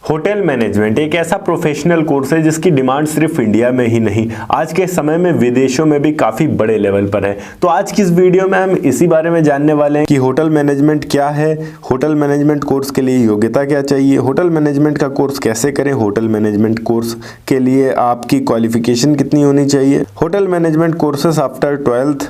Hotel management एक ऐसा professional course है जिसकी डिमांड सिर्फ इंडिया में ही नहीं, आज के समय में विदेशों में भी काफ़ी बड़े लेवल पर है। तो आज की इस वीडियो में हम इसी बारे में जानने वाले हैं कि होटल मैनेजमेंट क्या है, होटल मैनेजमेंट कोर्स के लिए योग्यता क्या चाहिए, होटल मैनेजमेंट का कोर्स कैसे करें, होटल मैनेजमेंट कोर्स के लिए आपकी क्वालिफिकेशन कितनी होनी चाहिए, hotel management courses after 12th,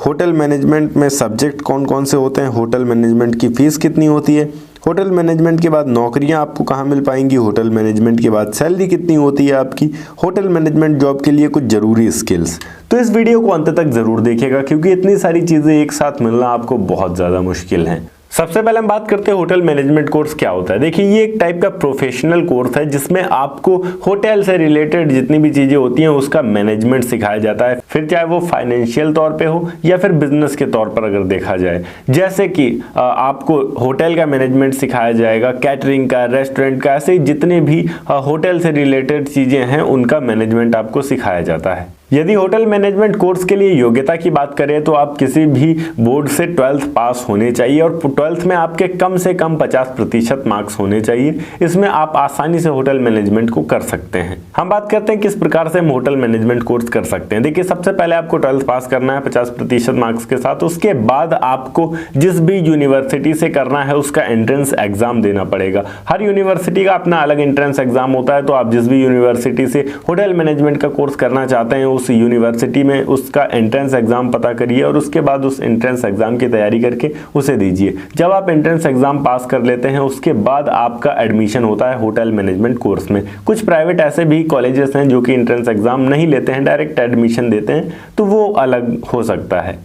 hotel management में सब्जेक्ट कौन कौन से होते हैं, होटल मैनेजमेंट की फ़ीस कितनी होती है, होटल मैनेजमेंट के बाद नौकरियां आपको कहां मिल पाएंगी, होटल मैनेजमेंट के बाद सैलरी कितनी होती है आपकी, होटल मैनेजमेंट जॉब के लिए कुछ ज़रूरी स्किल्स। तो इस वीडियो को अंत तक ज़रूर देखिएगा क्योंकि इतनी सारी चीज़ें एक साथ मिलना आपको बहुत ज़्यादा मुश्किल है। सबसे पहले हम बात करते हैं होटल मैनेजमेंट कोर्स क्या होता है। देखिए, ये एक टाइप का प्रोफेशनल कोर्स है जिसमें आपको होटल से रिलेटेड जितनी भी चीजें होती हैं उसका मैनेजमेंट सिखाया जाता है, फिर चाहे वो फाइनेंशियल तौर पे हो या फिर बिजनेस के तौर पर अगर देखा जाए। जैसे कि आपको होटल का मैनेजमेंट सिखाया जाएगा, कैटरिंग का, रेस्टोरेंट का, ऐसे जितने भी होटल से रिलेटेड चीजें हैं उनका मैनेजमेंट आपको सिखाया जाता है। यदि होटल मैनेजमेंट कोर्स के लिए योग्यता की बात करें तो आप किसी भी बोर्ड से 12th पास होने चाहिए और 12th में आपके कम से कम 50% मार्क्स होने चाहिए। इसमें आप आसानी से होटल मैनेजमेंट को कर सकते हैं। हम बात करते हैं किस प्रकार से हम होटल मैनेजमेंट कोर्स कर सकते हैं। देखिए, सबसे पहले आपको 12th पास करना है 50% मार्क्स के साथ। उसके बाद आपको जिस भी यूनिवर्सिटी से करना है उसका एंट्रेंस एग्जाम देना पड़ेगा। हर यूनिवर्सिटी का अपना अलग एंट्रेंस एग्जाम होता है, तो आप जिस भी यूनिवर्सिटी से होटल मैनेजमेंट का कोर्स करना चाहते हैं उस यूनिवर्सिटी में उसका एंट्रेंस एग्जाम पता करिए और उसके बाद उस एंट्रेंस एग्जाम की तैयारी करके उसे दीजिए। जब आप एंट्रेंस एग्जाम पास कर लेते हैं उसके बाद आपका एडमिशन होता है होटल मैनेजमेंट कोर्स में। कुछ प्राइवेट ऐसे भी कॉलेजेस हैं जो कि एंट्रेंस एग्जाम नहीं लेते हैं, डायरेक्ट एडमिशन देते हैं, तो वो अलग हो सकता है।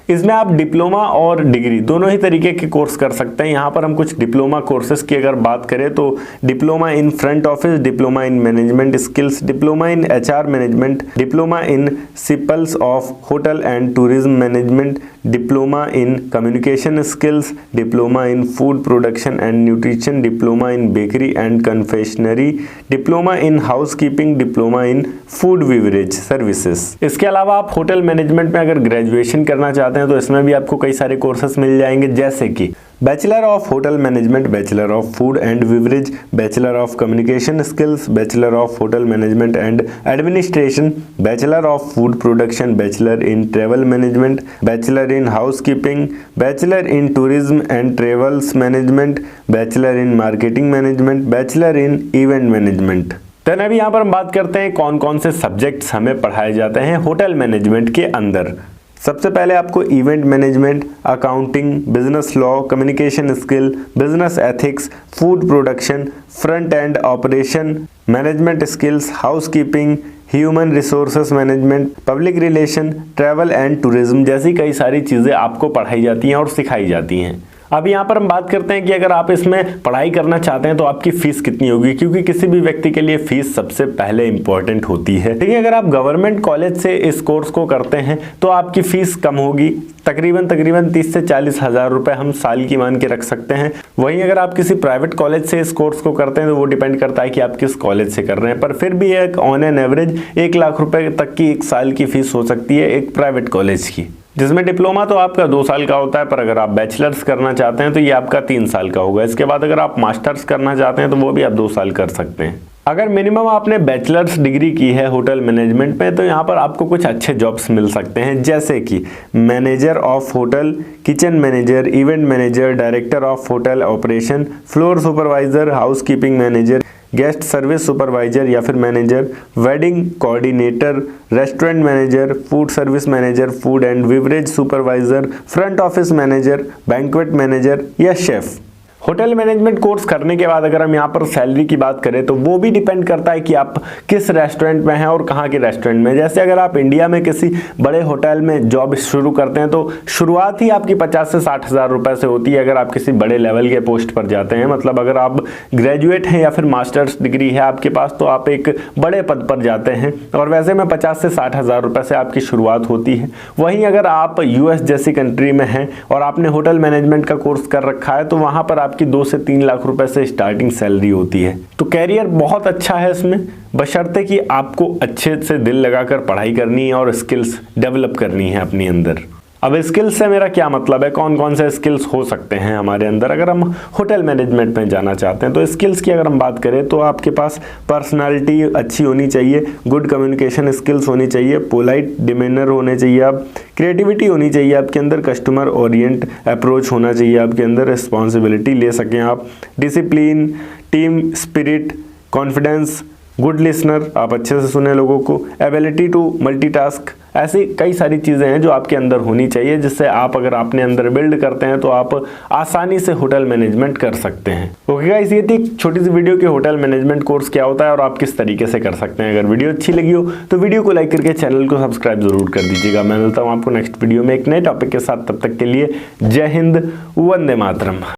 इसमें आप डिप्लोमा और डिग्री दोनों ही तरीके के कोर्स कर सकते हैं। यहाँ पर हम कुछ डिप्लोमा कोर्सेज की अगर बात करें तो diploma in front office, diploma in management skills, diploma in HR management, diploma in principles of hotel and tourism management, diploma in communication skills, diploma in food production and nutrition, diploma in bakery and confectionery, diploma in house keeping, diploma in food beverage services. इसके अलावा आप hotel management में अगर graduation करना चाहते हैं तो इसमें भी आपको कई सारे कोर्सेस मिल जाएंगे, जैसे कि bachelor of hotel management, bachelor of food and beverage, bachelor of communication skills, bachelor of hotel management and administration, bachelor of food production, bachelor in travel management, bachelor in house keeping, bachelor in tourism and travels management, bachelor in marketing management, bachelor in event management. तो अभी यहाँ पर हम बात करते हैं कौन कौन से सब्जेक्ट्स हमें पढ़ाए जाते हैं होटल मैनेजमेंट के अंदर। सबसे पहले आपको event management, accounting, business law, communication skill, business ethics, food production, front end operation management skills, house keeping, human resources management, public relation, travel and tourism जैसी कई सारी चीज़ें आपको पढ़ाई जाती हैं और सिखाई जाती हैं। अब यहाँ पर हम बात करते हैं कि अगर आप इसमें पढ़ाई करना चाहते हैं तो आपकी फीस कितनी होगी, क्योंकि किसी भी व्यक्ति के लिए फीस सबसे पहले इंपॉर्टेंट होती है। देखिए, अगर आप गवर्नमेंट कॉलेज से इस कोर्स को करते हैं तो आपकी फीस कम होगी, तकरीबन 30 से 40 हज़ार रुपये हम साल की मान के रख सकते हैं। वहीं अगर आप किसी प्राइवेट कॉलेज से इस कोर्स को करते हैं तो वो डिपेंड करता है कि आप किस कॉलेज से कर रहे हैं, पर फिर भी एक ऑन एन एवरेज 1 लाख रुपए तक की एक साल की फीस हो सकती है एक प्राइवेट कॉलेज की, जिसमें डिप्लोमा तो आपका 2 साल का होता है, पर अगर आप बैचलर्स करना चाहते हैं तो ये आपका 3 साल का होगा। इसके बाद अगर आप मास्टर्स करना चाहते हैं तो वो भी आप 2 साल कर सकते हैं। अगर मिनिमम आपने बैचलर्स डिग्री की है होटल मैनेजमेंट में तो यहाँ पर आपको कुछ अच्छे जॉब्स मिल सकते हैं, जैसे कि manager of hotel, kitchen manager, event manager, director of hotel operation, floor supervisor, house keeping manager, guest service supervisor या फिर manager, wedding coordinator, restaurant manager, food service manager, food and beverage supervisor, front office manager, banquet manager या chef. Hotel management course करने के बाद अगर हम यहाँ पर सैलरी की बात करें तो वो भी डिपेंड करता है कि आप किस रेस्टोरेंट में हैं और कहाँ के रेस्टोरेंट में। जैसे अगर आप इंडिया में किसी बड़े होटल में जॉब शुरू करते हैं तो शुरुआत ही आपकी 50 से 60 हज़ार रुपये से होती है। अगर आप किसी बड़े लेवल के पोस्ट पर जाते हैं, मतलब अगर आप ग्रेजुएट हैं या फिर मास्टर्स डिग्री है आपके पास, तो आप एक बड़े पद पर जाते हैं और वैसे में 50 से 60 हज़ार रुपये से आपकी शुरुआत होती है। वहीं अगर आप US जैसी कंट्री में हैं और आपने होटल मैनेजमेंट का कोर्स कर रखा है तो वहाँ पर आपकी 2 से 3 लाख रुपए से स्टार्टिंग सैलरी होती है। तो कैरियर बहुत अच्छा है इसमें, बशर्ते कि आपको अच्छे से दिल लगाकर पढ़ाई करनी है और स्किल्स डेवलप करनी है अपने अंदर। अब स्किल्स से मेरा क्या मतलब है, कौन कौन से स्किल्स हो सकते हैं हमारे अंदर अगर हम होटल मैनेजमेंट में जाना चाहते हैं। तो स्किल्स की अगर हम बात करें तो आपके पास पर्सनालिटी अच्छी होनी चाहिए, गुड कम्युनिकेशन स्किल्स होनी चाहिए, पोलाइट डिमेनर होने चाहिए, आप क्रिएटिविटी होनी चाहिए आपके अंदर, कस्टमर ओरिएंट अप्रोच होना चाहिए आपके अंदर, रिस्पॉन्सिबिलिटी ले सकें आप, discipline, team spirit, confidence, good listener, आप अच्छे से सुने लोगों को, एबिलिटी टू मल्टीटास्क, ऐसी कई सारी चीज़ें हैं जो आपके अंदर होनी चाहिए, जिससे आप अगर अपने अंदर बिल्ड करते हैं तो आप आसानी से होटल मैनेजमेंट कर सकते हैं। ओके गाइस, ये थी एक छोटी सी वीडियो कि होटल मैनेजमेंट कोर्स क्या होता है और आप किस तरीके से कर सकते हैं। अगर वीडियो अच्छी लगी हो तो वीडियो को लाइक करके चैनल को सब्सक्राइब जरूर कर दीजिएगा। मैं मिलता हूँ आपको नेक्स्ट वीडियो में एक नए टॉपिक के साथ, तब तक के लिए जय हिंद, वंदे मातरम।